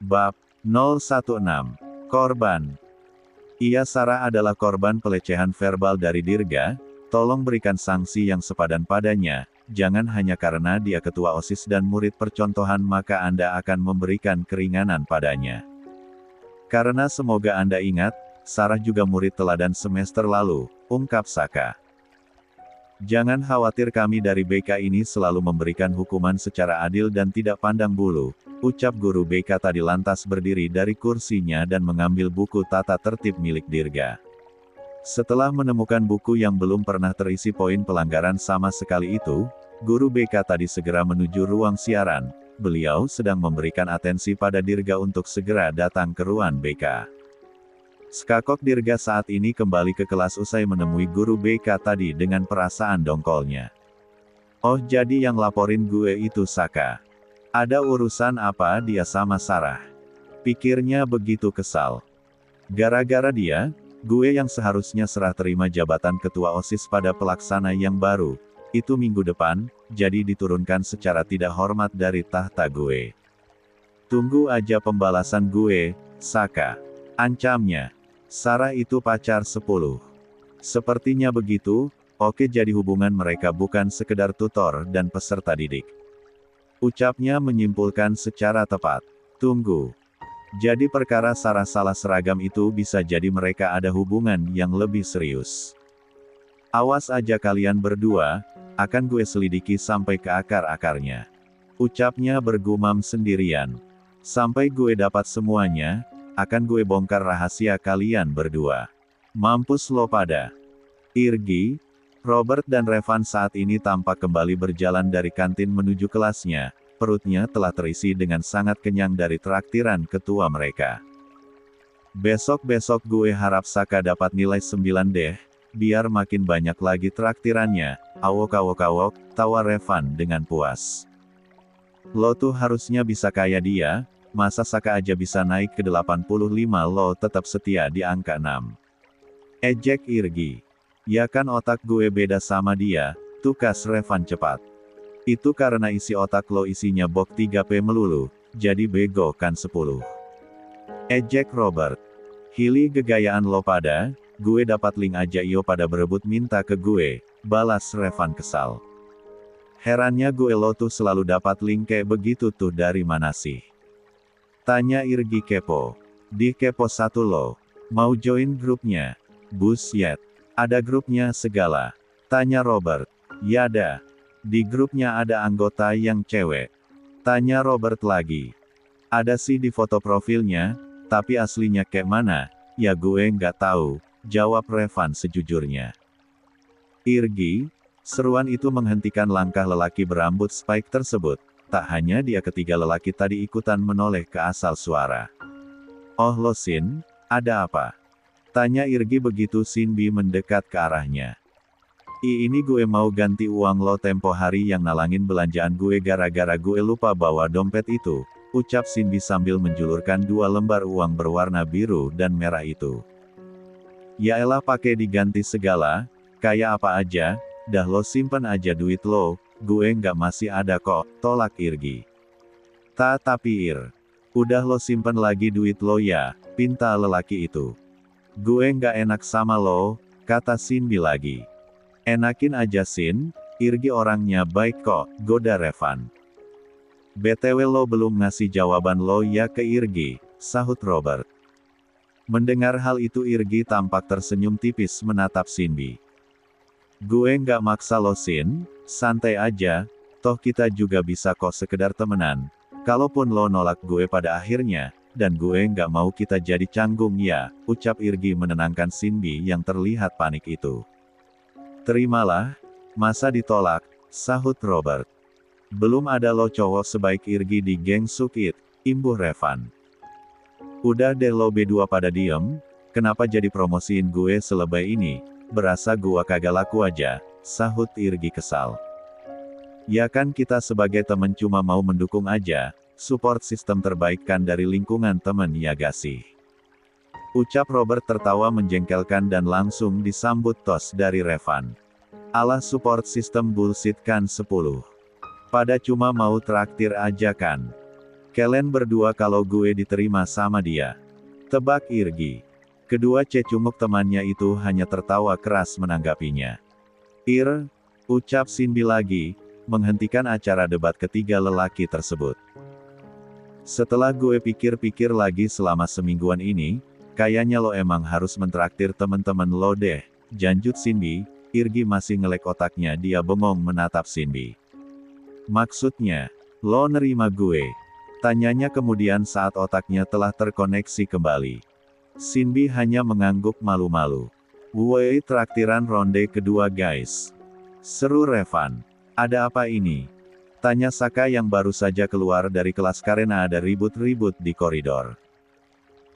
Bab 016. Korban. Iya, Sarah adalah korban pelecehan verbal dari Dirga. Tolong berikan sanksi yang sepadan padanya. Jangan hanya karena dia ketua OSIS dan murid percontohan maka Anda akan memberikan keringanan padanya. Karena semoga Anda ingat, Sarah juga murid teladan semester lalu, ungkap Saka. Jangan khawatir, kami dari BK ini selalu memberikan hukuman secara adil dan tidak pandang bulu, ucap guru BK tadi lantas berdiri dari kursinya dan mengambil buku tata tertib milik Dirga. Setelah menemukan buku yang belum pernah terisi poin pelanggaran sama sekali itu, guru BK tadi segera menuju ruang siaran. Beliau sedang memberikan atensi pada Dirga untuk segera datang ke ruang BK. Skakok Dirga saat ini kembali ke kelas usai menemui guru BK tadi dengan perasaan dongkolnya. Oh, jadi yang laporin gue itu Saka. Ada urusan apa dia sama Sarah? Pikirnya begitu kesal. Gara-gara dia, gue yang seharusnya serah terima jabatan ketua OSIS pada pelaksana yang baru, itu minggu depan, jadi diturunkan secara tidak hormat dari tahta gue. Tunggu aja pembalasan gue, Saka. Ancamnya. Sarah itu pacar 10. Sepertinya begitu, oke, jadi hubungan mereka bukan sekedar tutor dan peserta didik. Ucapnya menyimpulkan secara tepat. Tunggu. Jadi perkara Sarah salah seragam itu bisa jadi mereka ada hubungan yang lebih serius. Awas aja kalian berdua, akan gue selidiki sampai ke akar-akarnya. Ucapnya bergumam sendirian. Sampai gue dapat semuanya, akan gue bongkar rahasia kalian berdua. Mampus lo pada. Irgi, Robert dan Revan saat ini tampak kembali berjalan dari kantin menuju kelasnya. Perutnya telah terisi dengan sangat kenyang dari traktiran ketua mereka. Besok-besok gue harap Saka dapat nilai 9 deh, biar makin banyak lagi traktirannya. Awok-awok-awok, tawa Revan dengan puas. Lo tuh harusnya bisa kayak dia. Masa Saka aja bisa naik ke 85, lo tetap setia di angka 6. Ejek Irgi. Ya kan otak gue beda sama dia, tukas Revan cepat. Itu karena isi otak lo isinya bok 3P melulu, jadi bego kan 10. Ejek Robert. Hili gegayaan lo pada, gue dapat link aja iyo pada berebut minta ke gue, balas Revan kesal. Herannya gue lo tuh selalu dapat link kayak begitu tuh dari mana sih? Tanya Irgi kepo. Di kepo 1 lo. Mau join grupnya? Busyet. Ada grupnya segala. Tanya Robert. Yada. Di grupnya ada anggota yang cewek. Tanya Robert lagi. Ada sih di foto profilnya, tapi aslinya kayak mana? Ya gue nggak tahu, jawab Revan sejujurnya. Irgi, seruan itu menghentikan langkah lelaki berambut spike tersebut. Tak hanya dia, ketiga lelaki tadi ikutan menoleh ke asal suara. Oh lo Sin, ada apa? Tanya Irgi begitu Sinbi mendekat ke arahnya. Ini gue mau ganti uang lo tempo hari yang nalangin belanjaan gue gara-gara gue lupa bawa dompet itu, ucap Sinbi sambil menjulurkan 2 lembar uang berwarna biru dan merah itu. Yaelah pakai diganti segala, kayak apa aja, dah lo simpen aja duit lo. Gue nggak masih ada kok, tolak Irgi. Tapi Ir, udah lo simpen lagi duit lo ya, pinta lelaki itu. Gue nggak enak sama lo, kata Sinbi lagi. Enakin aja Sin, Irgi orangnya baik kok, goda Revan. BTW lo belum ngasih jawaban lo ya ke Irgi, sahut Robert. Mendengar hal itu Irgi tampak tersenyum tipis menatap Sinbi. Gue nggak maksa lo Sin, santai aja, toh kita juga bisa kok sekedar temenan. Kalaupun lo nolak gue pada akhirnya, dan gue nggak mau kita jadi canggung ya, ucap Irgi menenangkan Sinbi yang terlihat panik itu. Terimalah, masa ditolak, sahut Robert. Belum ada lo cowok sebaik Irgi di geng Sukit, imbuh Revan. Udah deh lo B2 pada diem, kenapa jadi promosiin gue selebay ini? Berasa gua kagak laku aja, sahut Irgi kesal. Ya kan kita sebagai temen cuma mau mendukung aja, support sistem terbaik kan dari lingkungan temen ya gak sih? Ucap Robert tertawa menjengkelkan dan langsung disambut tos dari Revan. Alah support sistem bullshit kan 10. Pada cuma mau traktir aja kan? Kalian berdua kalau gue diterima sama dia. Tebak Irgi. Kedua cecunguk temannya itu hanya tertawa keras menanggapinya. Ucap Sinbi lagi, menghentikan acara debat ketiga lelaki tersebut. Setelah gue pikir-pikir lagi selama semingguan ini, kayaknya lo emang harus mentraktir temen-temen lo deh, janjut Sinbi. Irgi masih ngelek otaknya, dia bengong menatap Sinbi. Maksudnya, lo nerima gue? Tanyanya kemudian saat otaknya telah terkoneksi kembali. Sinbi hanya mengangguk malu-malu. Woi, traktiran ronde kedua guys. Seru Revan. Ada apa ini? Tanya Saka yang baru saja keluar dari kelas karena ada ribut-ribut di koridor.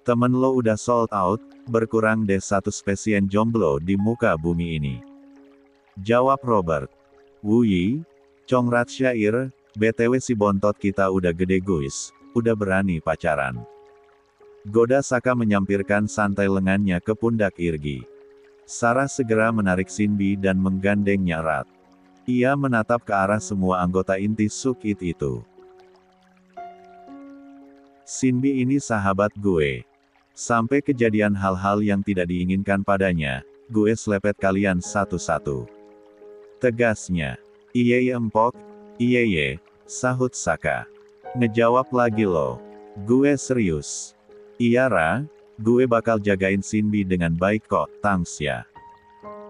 Temen lo udah sold out, berkurang deh satu spesies jomblo di muka bumi ini. Jawab Robert. Wuyi, Congrat Syair, BTW si bontot kita udah gede guys, udah berani pacaran. Goda Saka menyampirkan santai lengannya ke pundak Irgi. Sarah segera menarik Sinbi dan menggandengnya erat. Ia menatap ke arah semua anggota inti Sukit itu. Sinbi ini sahabat gue. Sampai kejadian hal-hal yang tidak diinginkan padanya, gue selepet kalian satu-satu. Tegasnya. Iye empok, iye, sahut Saka. Ngejawab lagi lo. Gue serius. Iya Ra, gue bakal jagain Sinbi dengan baik kok, Tangsya.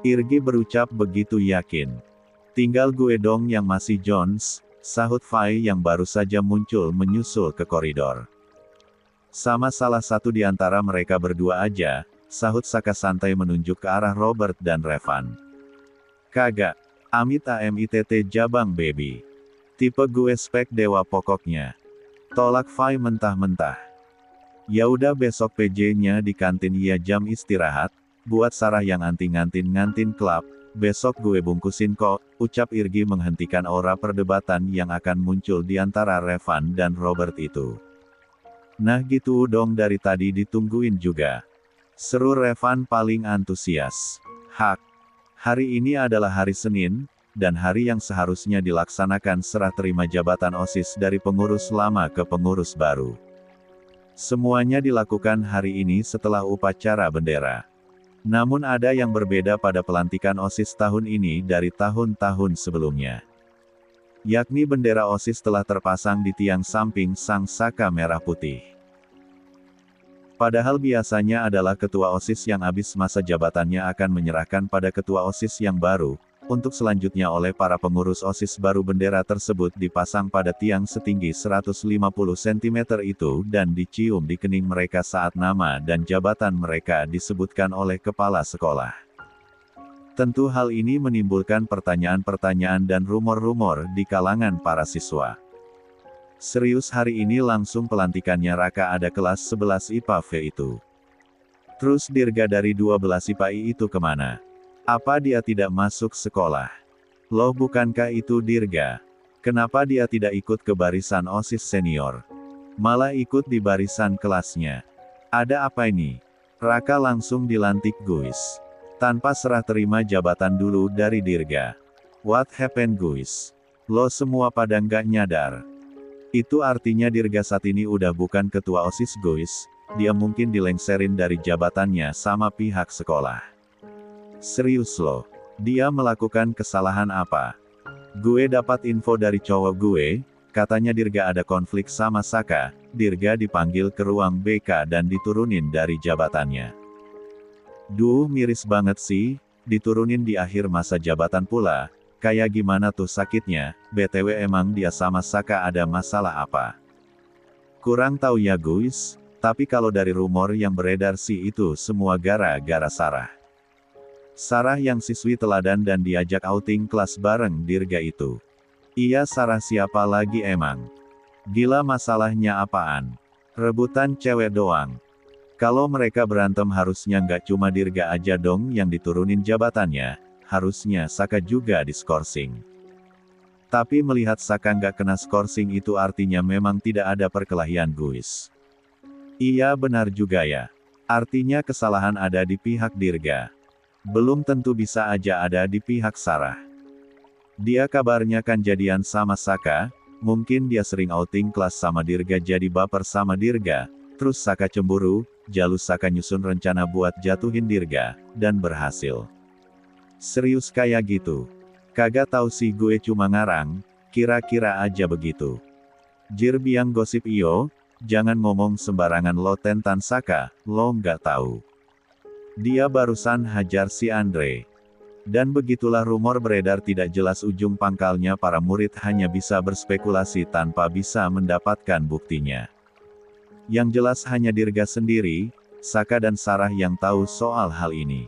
Irgi berucap begitu yakin. Tinggal gue dong yang masih Jones, sahut Fai yang baru saja muncul menyusul ke koridor. Sama salah satu di antara mereka berdua aja, sahut Saka santai menunjuk ke arah Robert dan Revan. Kagak, amit AMITT jabang baby. Tipe gue spek dewa pokoknya. Tolak Fai mentah-mentah. Ya udah besok PJ-nya di kantin ya jam istirahat, buat Sarah yang ngantin klub. Besok gue bungkusin kok, ucap Irgi menghentikan aura perdebatan yang akan muncul di antara Revan dan Robert itu. Nah gitu dong, dari tadi ditungguin juga. Seru Revan paling antusias. Hak. Hari ini adalah hari Senin, dan hari yang seharusnya dilaksanakan serah terima jabatan OSIS dari pengurus lama ke pengurus baru. Semuanya dilakukan hari ini setelah upacara bendera. Namun ada yang berbeda pada pelantikan OSIS tahun ini dari tahun-tahun sebelumnya. Yakni bendera OSIS telah terpasang di tiang samping sang Saka merah putih. Padahal biasanya adalah ketua OSIS yang habis masa jabatannya akan menyerahkan pada ketua OSIS yang baru, untuk selanjutnya oleh para pengurus OSIS baru bendera tersebut dipasang pada tiang setinggi 150 cm itu dan dicium di kening mereka saat nama dan jabatan mereka disebutkan oleh kepala sekolah. Tentu hal ini menimbulkan pertanyaan-pertanyaan dan rumor-rumor di kalangan para siswa. Serius hari ini langsung pelantikannya Raka ada kelas 11 IPA V itu. Terus Dirga dari 12 IPA I itu kemana? Apa dia tidak masuk sekolah? Loh bukankah itu Dirga? Kenapa dia tidak ikut ke barisan OSIS senior? Malah ikut di barisan kelasnya. Ada apa ini? Raka langsung dilantik guys. Tanpa serah terima jabatan dulu dari Dirga. What happened guys? Lo semua pada nggak nyadar? Itu artinya Dirga saat ini udah bukan ketua OSIS guys. Dia mungkin dilengserin dari jabatannya sama pihak sekolah. Serius loh, dia melakukan kesalahan apa? Gue dapat info dari cowok gue, katanya Dirga ada konflik sama Saka, Dirga dipanggil ke ruang BK dan diturunin dari jabatannya. Duh miris banget sih, diturunin di akhir masa jabatan pula, kayak gimana tuh sakitnya, BTW emang dia sama Saka ada masalah apa? Kurang tahu ya guys, tapi kalau dari rumor yang beredar sih itu semua gara-gara Sarah. Sarah yang siswi teladan dan diajak outing kelas bareng Dirga itu. Iya Sarah siapa lagi emang? Gila masalahnya apaan? Rebutan cewek doang. Kalau mereka berantem harusnya nggak cuma Dirga aja dong yang diturunin jabatannya, harusnya Saka juga diskorsing. Tapi melihat Saka nggak kena skorsing itu artinya memang tidak ada perkelahian guys. Iya benar juga ya. Artinya kesalahan ada di pihak Dirga. Belum tentu bisa aja ada di pihak Sarah. Dia kabarnya kan jadian sama Saka, Mungkin dia sering outing kelas sama Dirga jadi baper sama Dirga, terus Saka cemburu, jalus Saka nyusun rencana buat jatuhin Dirga, dan berhasil. Serius kayak gitu? Kagak tahu sih, gue cuma ngarang, kira-kira aja begitu. Jir biang gosip iyo, jangan ngomong sembarangan lo tentang Saka, lo nggak tahu. Dia barusan hajar si Andre. Dan begitulah rumor beredar tidak jelas ujung pangkalnya, para murid hanya bisa berspekulasi tanpa bisa mendapatkan buktinya. Yang jelas hanya Dirga sendiri, Saka dan Sarah yang tahu soal hal ini.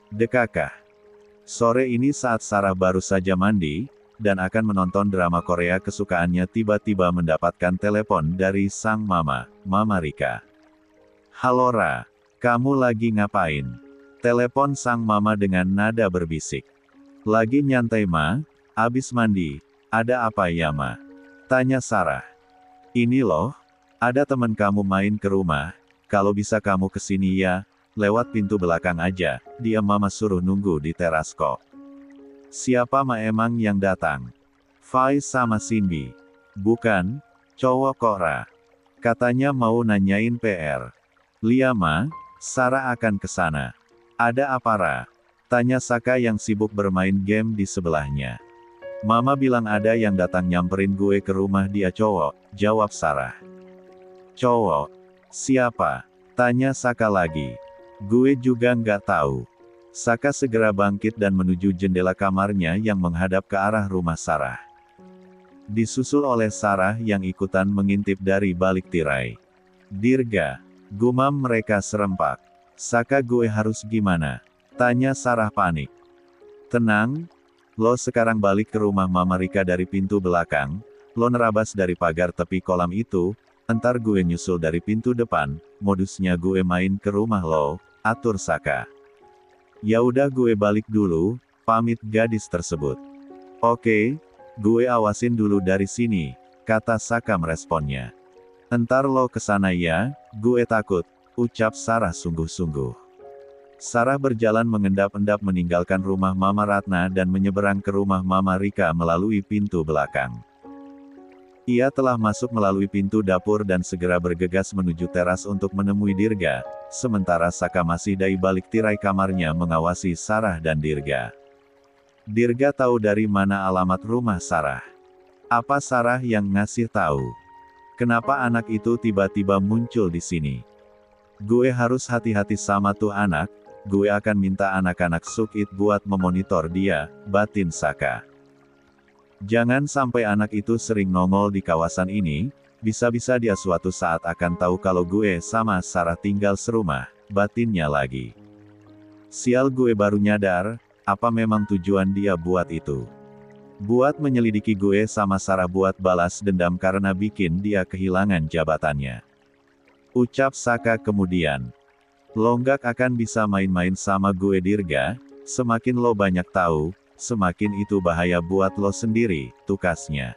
Dekakah? Sore ini saat Sarah baru saja mandi, dan akan menonton drama Korea kesukaannya, tiba-tiba mendapatkan telepon dari sang mama, Mama Rika. "Halo Ra, kamu lagi ngapain?" Telepon sang mama dengan nada berbisik. "Lagi nyantai Ma, abis mandi. Ada apa ya Ma?" tanya Sarah. "Ini loh, ada teman kamu main ke rumah, kalau bisa kamu kesini ya, lewat pintu belakang aja, dia mama suruh nunggu di teras kok." "Siapa Ma emang yang datang?" "Faiz sama Cindy." "Bukan, cowok kok Ra. Katanya mau nanyain PR." "Lia Ma, Sarah akan kesana." "Ada apa Ra?" tanya Saka yang sibuk bermain game di sebelahnya. "Mama bilang ada yang datang nyamperin gue ke rumah dia cowok," jawab Sarah. "Cowok? Siapa?" tanya Saka lagi. "Gue juga nggak tahu." Saka segera bangkit dan menuju jendela kamarnya yang menghadap ke arah rumah Sarah. Disusul oleh Sarah yang ikutan mengintip dari balik tirai. "Dirga," gumam mereka serempak. "Saka, gue harus gimana?" tanya Sarah panik. "Tenang, lo sekarang balik ke rumah Mama Rika dari pintu belakang, lo nerabas dari pagar tepi kolam itu, entar gue nyusul dari pintu depan, modusnya gue main ke rumah lo," atur Saka. "Ya udah gue balik dulu," pamit gadis tersebut. "Oke, gue awasin dulu dari sini," kata Saka meresponnya. "Entar lo kesana ya, gue takut," ucap Sarah sungguh-sungguh. Sarah berjalan mengendap-endap meninggalkan rumah Mama Ratna dan menyeberang ke rumah Mama Rika melalui pintu belakang. Ia telah masuk melalui pintu dapur dan segera bergegas menuju teras untuk menemui Dirga, sementara Saka masih dari balik tirai kamarnya mengawasi Sarah dan Dirga. Dirga tahu dari mana alamat rumah Sarah. Apa Sarah yang ngasih tahu? Kenapa anak itu tiba-tiba muncul di sini? "Gue harus hati-hati sama tuh anak, gue akan minta anak-anak Sukit buat memonitor dia," batin Saka. "Jangan sampai anak itu sering nongol di kawasan ini, bisa-bisa dia suatu saat akan tahu kalau gue sama Sarah tinggal serumah," batinnya lagi. "Sial, gue baru nyadar, apa memang tujuan dia buat itu? Buat menyelidiki gue sama Sarah buat balas dendam karena bikin dia kehilangan jabatannya," ucap Saka kemudian. "Lo nggak akan bisa main-main sama gue Dirga, semakin lo banyak tahu, semakin itu bahaya buat lo sendiri," tukasnya.